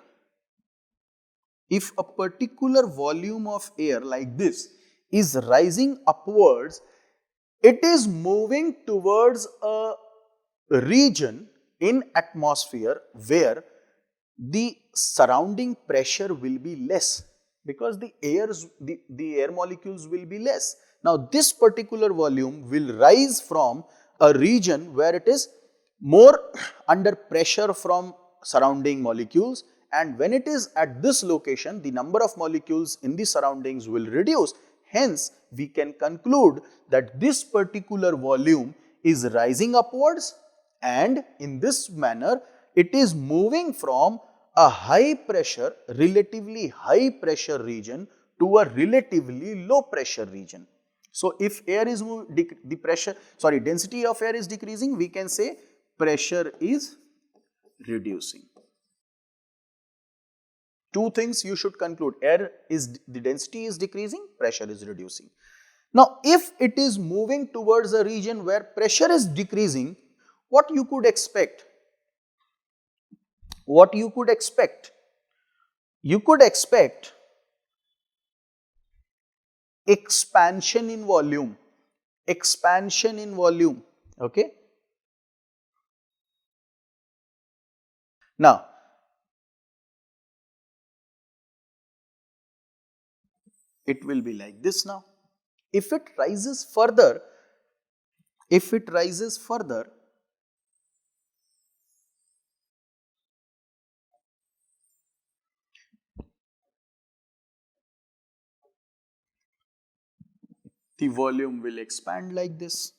if a particular volume of air like this is rising upwards, it is moving towards a region in atmosphere where the surrounding pressure will be less, because the air molecules will be less. Now this particular volume will rise from a region where it is more under pressure from surrounding molecules, and when it is at this location, the number of molecules in the surroundings will reduce. Hence, we can conclude that this particular volume is rising upwards, and in this manner it is moving from a high pressure, relatively high pressure region to a relatively low pressure region. So if air is density of air is decreasing, we can say pressure is reducing. Two things you should conclude: the density is decreasing, pressure is reducing. Now if it is moving towards a region where pressure is decreasing, what you could expect? You could expect expansion in volume, okay. Now it will be like this now. If it rises further, the volume will expand like this.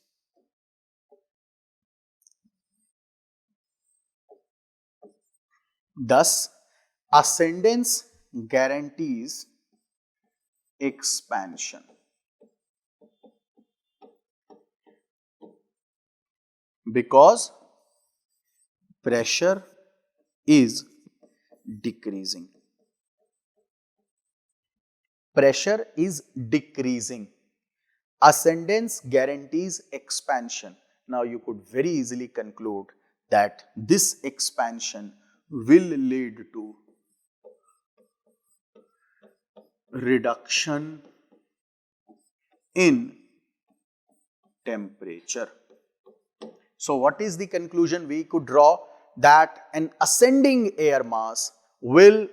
Thus, ascendance guarantees expansion. Because pressure is decreasing. Pressure is decreasing. Ascendance guarantees expansion. Now you could very easily conclude that this expansion will lead to reduction in temperature. So what is the conclusion we could draw? That an ascending air mass will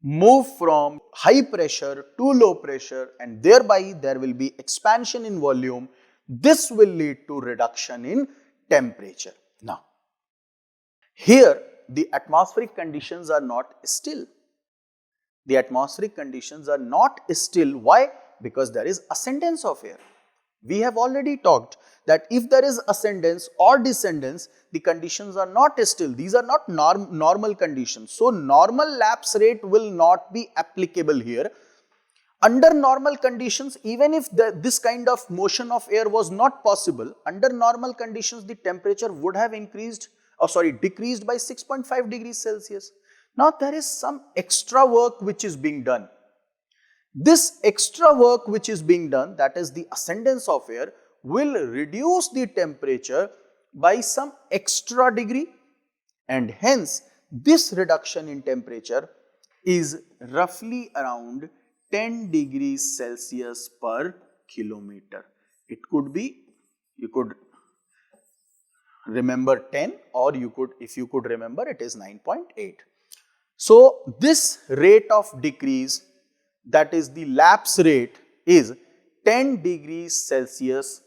move from high pressure to low pressure, and thereby there will be expansion in volume. This will lead to reduction in temperature. Now, here the atmospheric conditions are not still. The atmospheric conditions are not still. Why? Because there is ascendance of air. We have already talked that if there is ascendance or descendance, the conditions are not still. These are not normal conditions. So, normal lapse rate will not be applicable here. Under normal conditions, even if this kind of motion of air was not possible, under normal conditions, the temperature would have decreased by 6.5 degrees Celsius. Now, there is some extra work which is being done. This extra work which is being done, that is the ascendance of air, will reduce the temperature by some extra degree, and hence this reduction in temperature is roughly around 10 degrees Celsius per kilometer. It could be, you could remember 10, or if you could remember, it is 9.8. So this rate of decrease, that is the lapse rate, is 10 degrees Celsius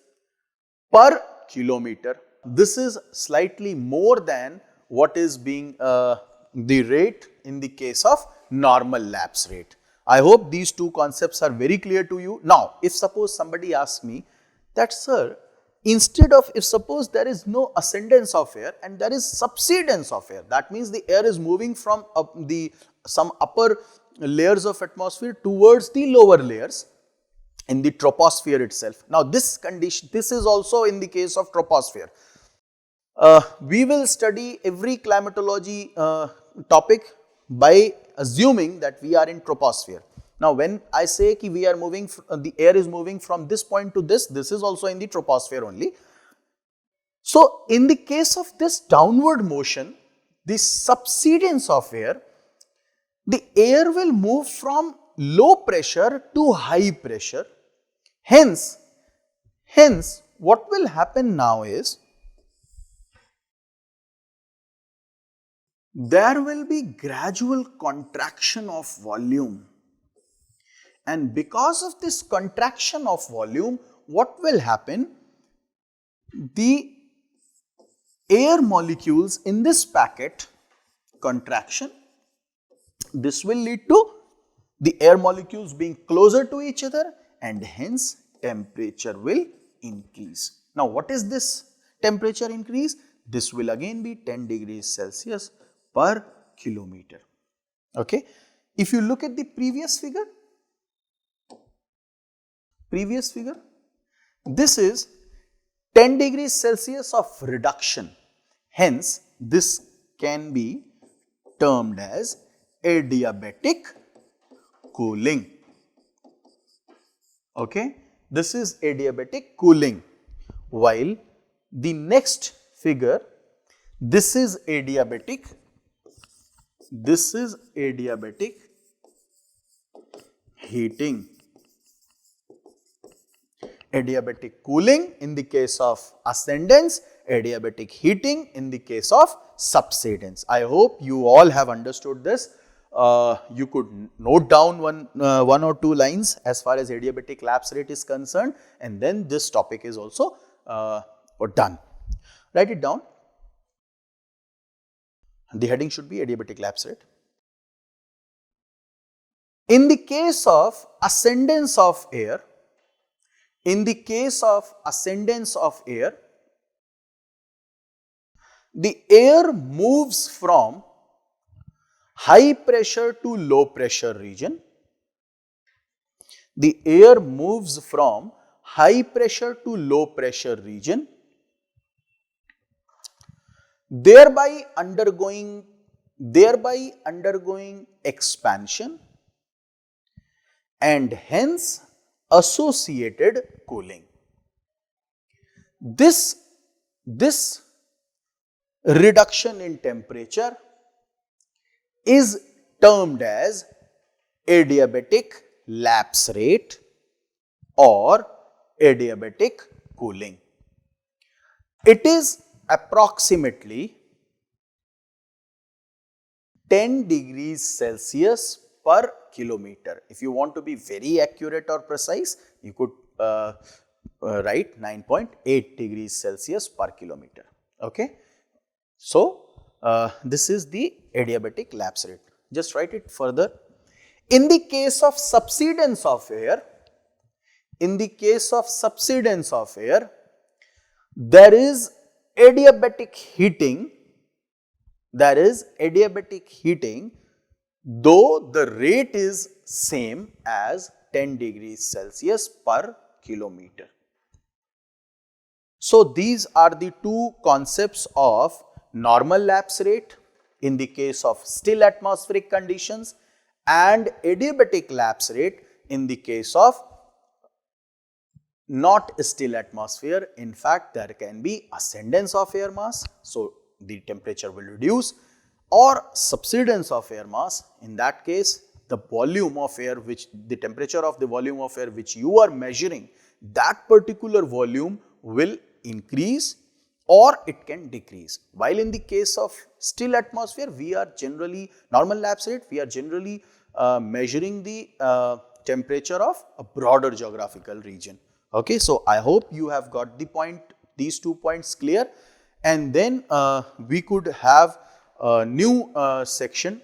per kilometer. This is slightly more than what is being the rate in the case of normal lapse rate. I hope these two concepts are very clear to you. Now, if suppose somebody asks me that, sir, if suppose there is no ascendance of air and there is subsidence of air, that means the air is moving from some upper layers of atmosphere towards the lower layers in the troposphere itself. Now this is also in the case of troposphere. We will study every climatology topic by assuming that we are in troposphere. Now when I say ki we are moving, the air is moving from this point to this is also in the troposphere only. So in the case of this downward motion, the subsidence of air, the air will move from low pressure to high pressure. Hence, what will happen now is, there will be gradual contraction of volume, and because of this contraction of volume, what will happen? The air molecules in this packet contraction, this will lead to the air molecules being closer to each other, and hence temperature will increase. Now, what is this temperature increase? This will again be 10 degrees Celsius per kilometer. Okay. If you look at the previous figure, this is 10 degrees Celsius of reduction. Hence, this can be termed as adiabatic cooling. Okay. This is adiabatic cooling. While the next figure, this is adiabatic heating. Adiabatic cooling in the case of ascendance, adiabatic heating in the case of subsidence. I hope you all have understood this. You could note down one or two lines as far as adiabatic lapse rate is concerned, and then this topic is also done. Write it down. The heading should be adiabatic lapse rate. In the case of ascendance of air, the air moves from high pressure to low pressure region. The air moves from high pressure to low pressure region, thereby undergoing expansion and hence associated cooling. This reduction in temperature is termed as adiabatic lapse rate or adiabatic cooling. It is approximately 10 degrees Celsius per kilometer. If you want to be very accurate or precise, you could write 9.8 degrees Celsius per kilometer. Okay. So, this is the adiabatic lapse rate. Just write it further. In the case of subsidence of air, there is adiabatic heating, though the rate is same as 10 degrees Celsius per kilometer. So, these are the two concepts of normal lapse rate in the case of still atmospheric conditions and adiabatic lapse rate in the case of not still atmosphere. In fact, there can be ascendance of air mass, so the temperature will reduce, or subsidence of air mass. In that case, the volume of air the temperature of the volume of air which you are measuring, that particular volume will increase or it can decrease. While in the case of still atmosphere, normal lapse rate, we are generally measuring the temperature of a broader geographical region. Okay, so I hope you have got these 2 points clear, and then we could have a new section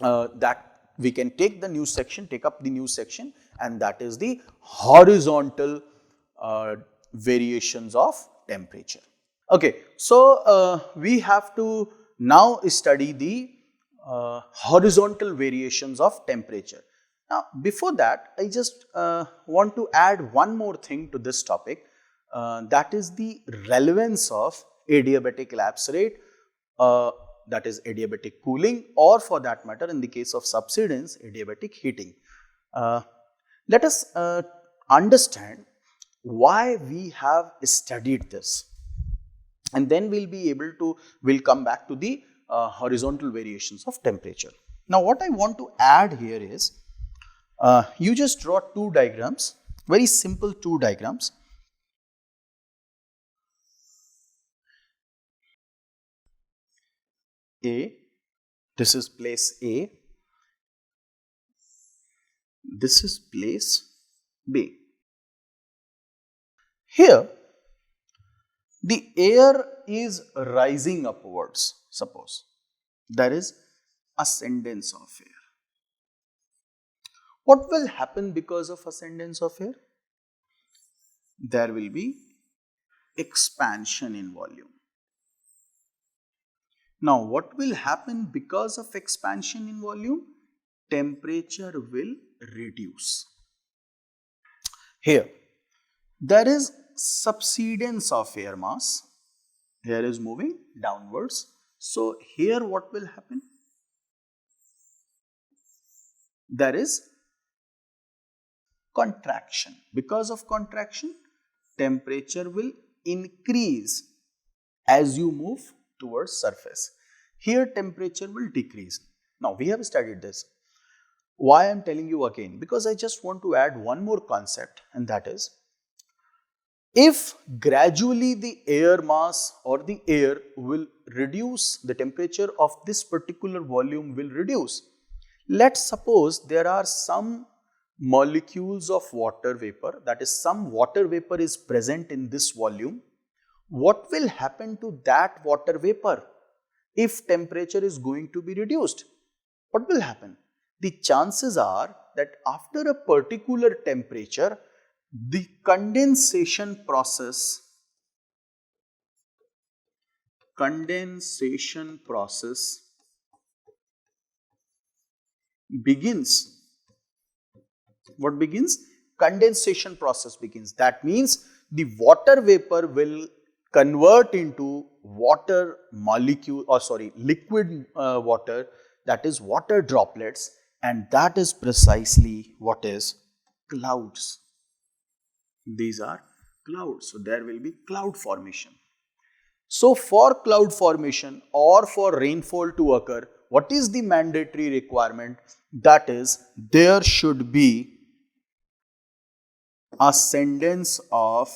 that we can take up the new section, and that is the horizontal variations of temperature. Okay, so we have to now study the horizontal variations of temperature. Now, before that, I just want to add one more thing to this topic, that is the relevance of adiabatic lapse rate, that is adiabatic cooling, or for that matter in the case of subsidence, adiabatic heating. Let us understand why we have studied this, and then we'll come back to the horizontal variations of temperature. Now what I want to add here is, you just draw two diagrams, very simple two diagrams. A, this is place A, this is place B. Here, the air is rising upwards, suppose. There is ascendance of air. What will happen because of ascendance of air? There will be expansion in volume. Now, what will happen because of expansion in volume? Temperature will reduce. Here, there is subsidence of air mass. Air is moving downwards. So, here what will happen? There is contraction. Because of contraction, temperature will increase as you move towards surface. Here temperature will decrease. Now we have studied this. Why I am telling you again? Because I just want to add one more concept, and that is, if gradually the air mass or the air will reduce, the temperature of this particular volume will reduce. Let's suppose there are some molecules of water vapor, that is, some water vapor is present in this volume. What will happen to that water vapor if temperature is going to be reduced? What will happen? The chances are that after a particular temperature, the condensation process begins. What begins? Condensation process begins. That means the water vapor will convert into water molecule, or liquid water, that is water droplets, and that is precisely what is clouds. These are clouds. So there will be cloud formation. So for cloud formation or for rainfall to occur, what is the mandatory requirement? That is, there should be ascendance of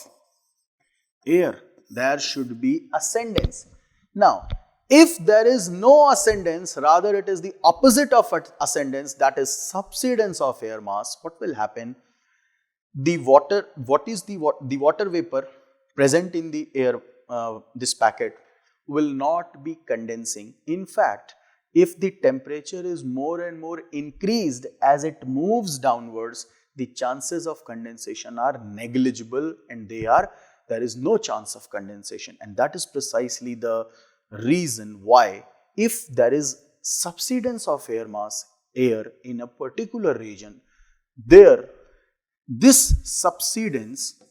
air. There should be ascendance. Now, if there is no ascendance, rather it is the opposite of ascendance, that is subsidence of air mass, what will happen? The water vapor present in the air, this packet, will not be condensing. In fact, if the temperature is more and more increased as it moves downwards, the chances of condensation are negligible, and there is no chance of condensation. And that is precisely the reason why, if there is subsidence of air mass, air in a particular region, this subsidence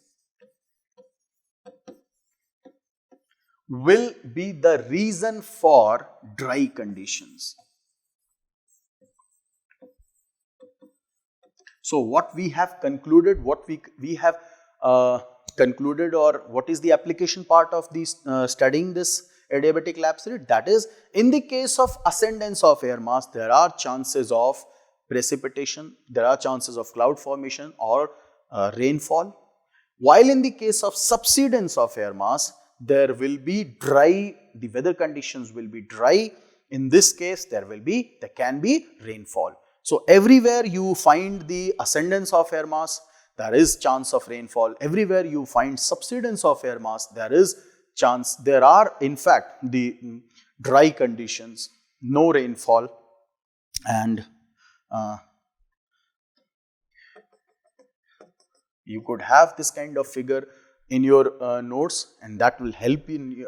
will be the reason for dry conditions. So what we have concluded, what we have concluded, or what is the application part of this studying this adiabatic lapse rate? That is, in the case of ascendance of air mass, there are chances of precipitation, there are chances of cloud formation or rainfall. While in the case of subsidence of air mass, there will be dry, the weather conditions will be dry. In this case, there can be rainfall. So everywhere you find the ascendance of air mass, there is chance of rainfall. Everywhere you find subsidence of air mass, there are in fact the dry conditions, no rainfall, and you could have this kind of figure in your notes, and that will help in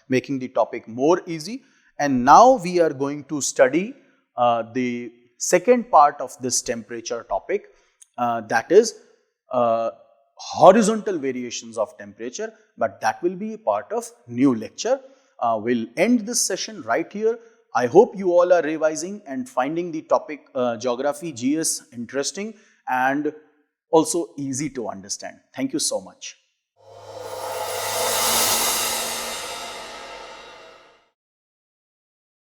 making the topic more easy. And now we are going to study the second part of this temperature topic, that is horizontal variations of temperature, but that will be part of new lecture. We'll end this session right here. I hope you all are revising and finding the topic geography, GS interesting and also easy to understand. Thank you so much.